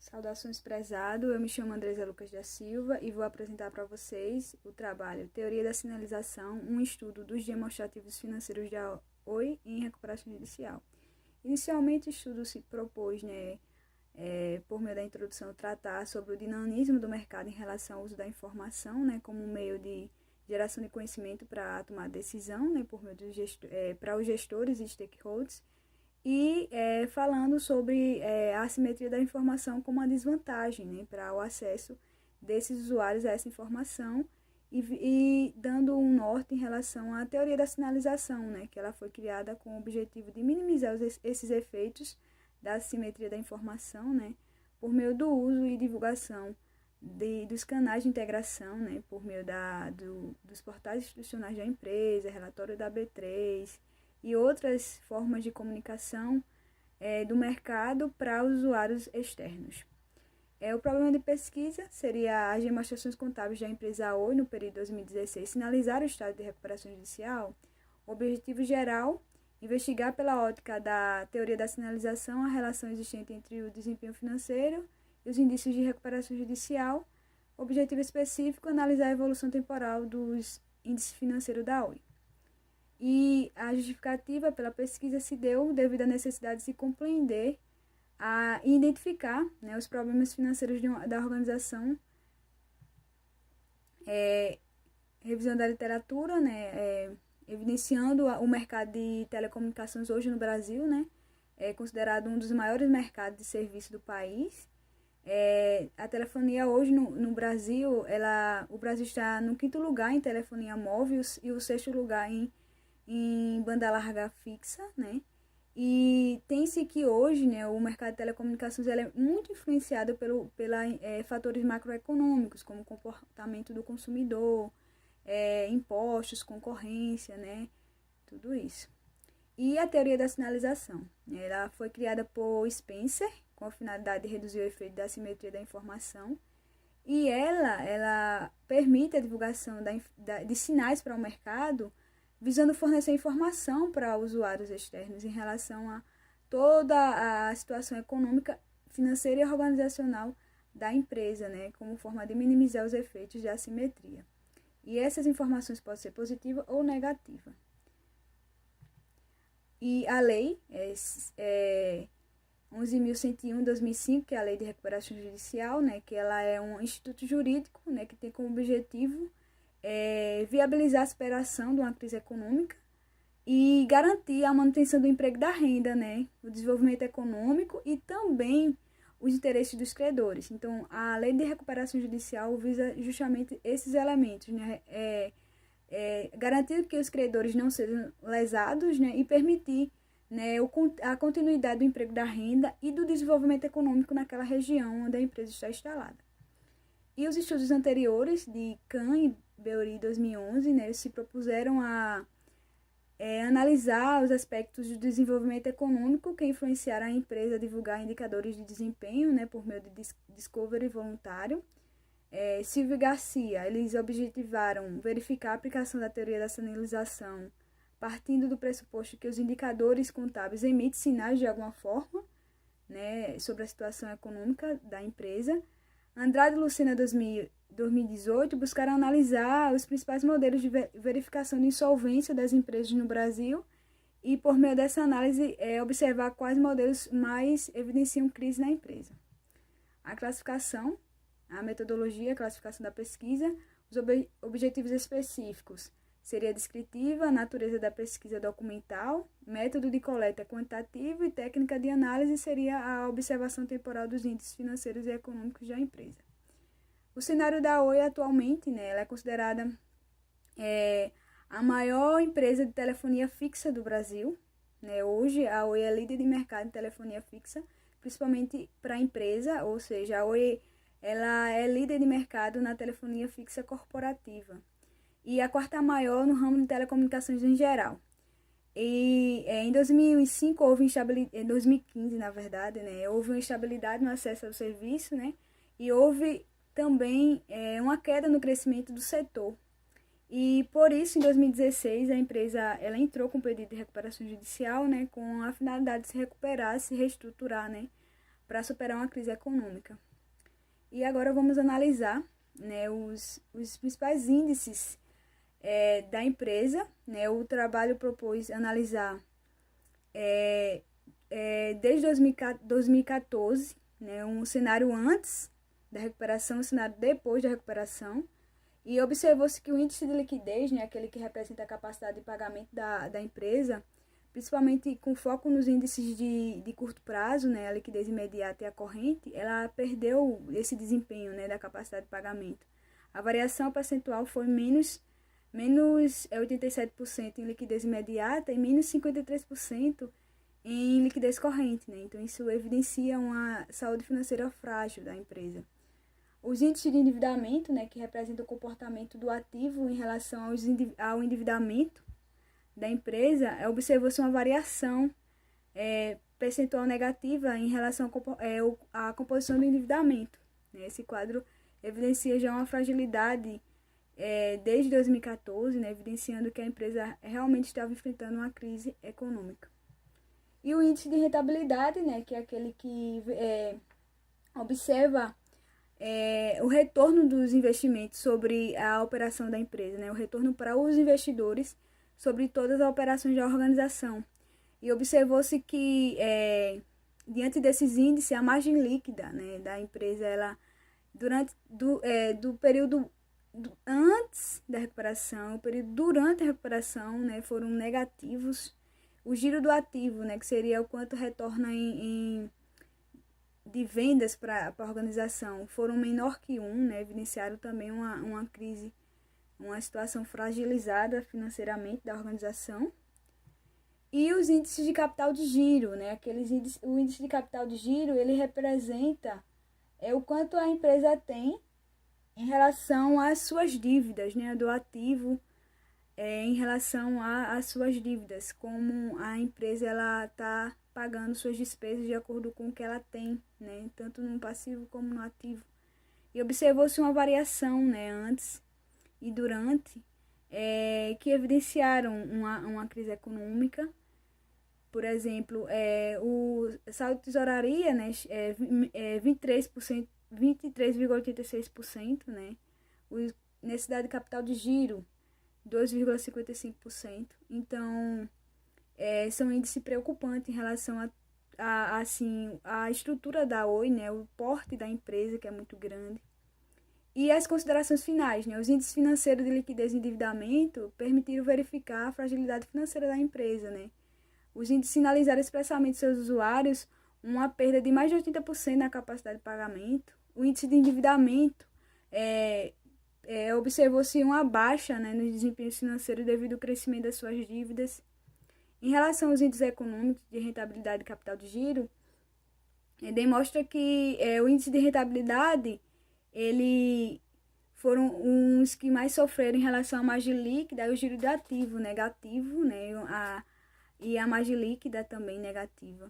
Saudações, prezado. Eu me chamo Andresa Lucas da Silva e vou apresentar para vocês o trabalho Teoria da Sinalização, um estudo dos demonstrativos financeiros da Oi em recuperação judicial. Inicialmente, o estudo se propôs, por meio da introdução, tratar sobre o dinamismo do mercado em relação ao uso da informação, como meio de geração de conhecimento para tomar decisão, por meio para os gestores e stakeholders, e falando sobre a assimetria da informação como uma desvantagem para o acesso desses usuários a essa informação e dando um norte em relação à teoria da sinalização, que ela foi criada com o objetivo de minimizar esses efeitos da assimetria da informação, por meio do uso e divulgação dos canais de integração, por meio dos portais institucionais da empresa, relatório da B3, e outras formas de comunicação do mercado para usuários externos. O problema de pesquisa seria as demonstrações contábeis da empresa Oi no período 2016 sinalizar o estado de recuperação judicial. O objetivo geral, investigar pela ótica da teoria da sinalização a relação existente entre o desempenho financeiro e os indícios de recuperação judicial. O objetivo específico, analisar a evolução temporal dos índices financeiros da Oi. E a justificativa pela pesquisa se deu devido à necessidade de se compreender e identificar os problemas financeiros da organização, revisão da literatura, evidenciando o mercado de telecomunicações hoje no Brasil, é considerado um dos maiores mercados de serviço do país. A telefonia hoje no Brasil, o Brasil está no 5º lugar em telefonia móvel e o 6º lugar em banda larga fixa, E tem-se que hoje, o mercado de telecomunicações é muito influenciado pelos fatores macroeconômicos, como o comportamento do consumidor, impostos, concorrência, tudo isso. E a teoria da sinalização, ela foi criada por Spencer, com a finalidade de reduzir o efeito da assimetria da informação, e ela permite a divulgação de sinais para o mercado, visando fornecer informação para usuários externos em relação a toda a situação econômica, financeira e organizacional da empresa, como forma de minimizar os efeitos de assimetria. E essas informações podem ser positivas ou negativas. E a lei 11.101/2005, que é a Lei de Recuperação Judicial, que ela é um instituto jurídico, que tem como objetivo viabilizar a superação de uma crise econômica e garantir a manutenção do emprego e da renda, o desenvolvimento econômico e também os interesses dos credores. Então, a Lei de Recuperação Judicial visa justamente esses elementos, garantir que os credores não sejam lesados, e permitir a continuidade do emprego, da renda e do desenvolvimento econômico naquela região onde a empresa está instalada. E os estudos anteriores de Kahn e Beori 2011, se propuseram a analisar os aspectos do desenvolvimento econômico que influenciaram a empresa a divulgar indicadores de desempenho, por meio de discovery voluntário. Silva e Garcia, eles objetivaram verificar a aplicação da teoria da sinalização partindo do pressuposto que os indicadores contábeis emitem sinais de alguma forma, sobre a situação econômica da empresa. Andrade e Lucena 2018 buscaram analisar os principais modelos de verificação de insolvência das empresas no Brasil e, por meio dessa análise, observar quais modelos mais evidenciam crise na empresa. A classificação, a metodologia, a classificação da pesquisa, os objetivos específicos seria descritiva, a natureza da pesquisa documental, método de coleta quantitativo e técnica de análise seria a observação temporal dos índices financeiros e econômicos da empresa. O cenário da Oi atualmente, ela é considerada a maior empresa de telefonia fixa do Brasil. Hoje, a Oi é líder de mercado de telefonia fixa, principalmente para a empresa, ou seja, a Oi ela é líder de mercado na telefonia fixa corporativa e a 4ª maior no ramo de telecomunicações em geral. E em 2005 houve instabilidade, em 2015 na verdade, houve uma instabilidade no acesso ao serviço, e houve também uma queda no crescimento do setor. E por isso, em 2016, a empresa ela entrou com pedido de recuperação judicial, com a finalidade de se recuperar, se reestruturar, para superar uma crise econômica. E agora vamos analisar, né, os principais índices da empresa. Né? O trabalho propôs analisar desde 2014, né, um cenário antes da recuperação, um cenário depois da recuperação, e observou-se que o índice de liquidez, né, aquele que representa a capacidade de pagamento da empresa, principalmente com foco nos índices de curto prazo, né, a liquidez imediata e a corrente, ela perdeu esse desempenho, né, da capacidade de pagamento. A variação percentual foi menos 87% em liquidez imediata e menos 53% em liquidez corrente, né? Então, isso evidencia uma saúde financeira frágil da empresa. Os índices de endividamento, né, que representam o comportamento do ativo em relação ao endividamento da empresa, observou-se uma variação percentual negativa em relação à composição do endividamento. Né? Esse quadro evidencia já uma fragilidade desde 2014, né, evidenciando que a empresa realmente estava enfrentando uma crise econômica. E o índice de rentabilidade, né, que é aquele que observa o retorno dos investimentos sobre a operação da empresa, né, o retorno para os investidores sobre todas as operações da organização. E observou-se que, diante desses índices, a margem líquida, né, da empresa, ela, do período antes da recuperação, o período durante a recuperação, né, foram negativos. O giro do ativo, né, que seria o quanto retorna de vendas para a organização, foram menor que 1, né, evidenciaram também uma crise, uma situação fragilizada financeiramente da organização. E os índices de capital de giro, né, o índice de capital de giro, ele representa o quanto a empresa tem em relação às suas dívidas, né, do ativo, em relação às suas dívidas, como a empresa está pagando suas despesas de acordo com o que ela tem, né, tanto no passivo como no ativo. E observou-se uma variação, né, antes e durante, que evidenciaram uma crise econômica. Por exemplo, o saldo de tesouraria, né, 23,86%, né, necessidade de capital de giro, 2,55%. Então, são índices preocupantes em relação a estrutura da Oi, né, o porte da empresa, que é muito grande. E as considerações finais, né, os índices financeiros de liquidez e endividamento permitiram verificar a fragilidade financeira da empresa, né. Os índices sinalizaram expressamente seus usuários uma perda de mais de 80% na capacidade de pagamento. O índice de endividamento observou-se uma baixa, né, nos desempenhos financeiros devido ao crescimento das suas dívidas. Em relação aos índices econômicos de rentabilidade e capital de giro, demonstra que o índice de rentabilidade, ele foram uns que mais sofreram em relação à margem líquida e o giro de ativo negativo, né, e a margem líquida também negativa.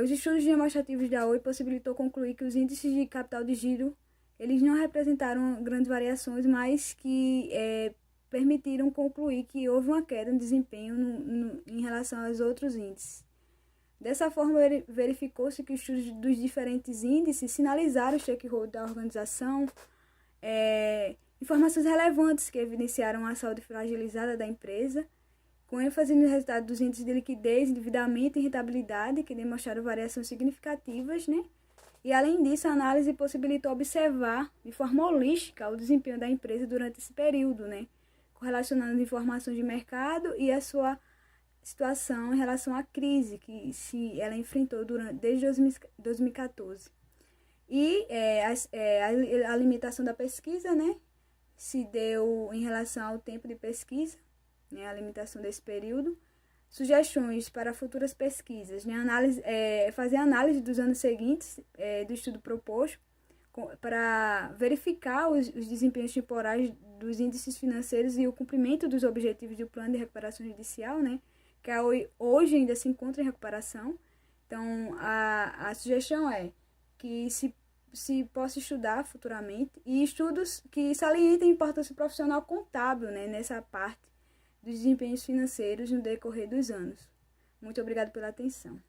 Os estudos demonstrativos da Oi possibilitou concluir que os índices de capital de giro eles não representaram grandes variações, mas que permitiram concluir que houve uma queda no desempenho em relação aos outros índices. Dessa forma, verificou-se que os estudos dos diferentes índices sinalizaram os stakeholders da organização informações relevantes que evidenciaram a saúde fragilizada da empresa, com ênfase no resultado dos índices de liquidez, endividamento e rentabilidade, que demonstraram variações significativas, né? E, além disso, a análise possibilitou observar de forma holística o desempenho da empresa durante esse período, né? Correlacionando informações de mercado e a sua situação em relação à crise que ela enfrentou desde 2014. E a limitação da pesquisa, né? Se deu em relação ao tempo de pesquisa, né, a limitação desse período. Sugestões para futuras pesquisas, né, fazer análise dos anos seguintes do estudo proposto para verificar os desempenhos temporais dos índices financeiros e o cumprimento dos objetivos do plano de recuperação judicial, né, que hoje ainda se encontra em recuperação. Então, a sugestão é que se possa estudar futuramente e estudos que salientem a importância profissional contábil, né, nessa parte dos desempenhos financeiros no decorrer dos anos. Muito obrigada pela atenção.